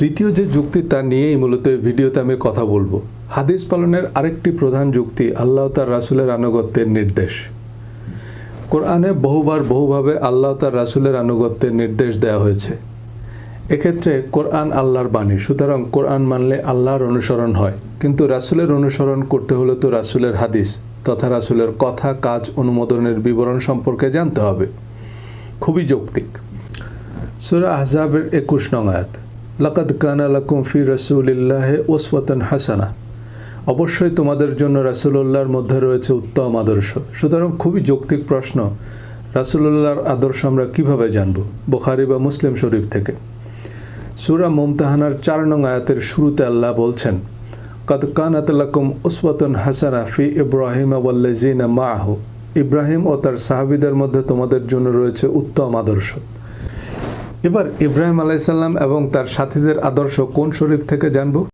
তৃতীয় যে যুক্তি তা নিয়েই মূলত এই ভিডিওতে আমি কথা বলবো। হাদিস পালনের আরেকটি প্রধান যুক্তি আল্লাহ তার রাসূলের আনুগত্যের নির্দেশ। কোরআনে বহুভাবে আল্লাহ তার রাসূলের আনুগত্যের নির্দেশ দেওয়া হয়েছে। এক্ষেত্রে কোরআন আল্লাহর বাণী, সুতরাং কোরআন মানলে আল্লাহর অনুসরণ হয়, কিন্তু রাসূলের অনুসরণ করতে হলে তো রাসূলের হাদিস তথা রাসূলের কথা, কাজ, অনুমোদনের বিবরণ সম্পর্কে জানতে হবে। খুবই যৌক্তিক। সূরা আহজাবের 21 নং আয়াত, লাকাদ কানা লাকুম ফি রাসূলিল্লাহি উসওয়াতুন হাসানাহ, অবশ্যই তোমাদের জন্য রাসূলুল্লাহর মধ্যে রয়েছে উত্তম আদর্শ। সুতরাং খুবই যৌক্তিক প্রশ্ন, রাসূলুল্লাহর আদর্শ আমরা কিভাবে জানব? বুখারী বা মুসলিম শরীফ থেকে। সূরা মুমতাহানার 4 নং আয়াতের শুরুতে আল্লাহ বলছেন, কাদ কানাত লাকুম উসওয়াতুন হাসানাহ ফি ইব্রাহিম ওয়াল্লাযিনা মাআহু, ইব্রাহিম ও তার সাহাবীদের মধ্যে তোমাদের জন্য রয়েছে উত্তম আদর্শ। এবার ইব্রাহিম আলাইহিস সালাম এবং তার সাথীদের আদর্শ কোন শরীফ থেকে জানব?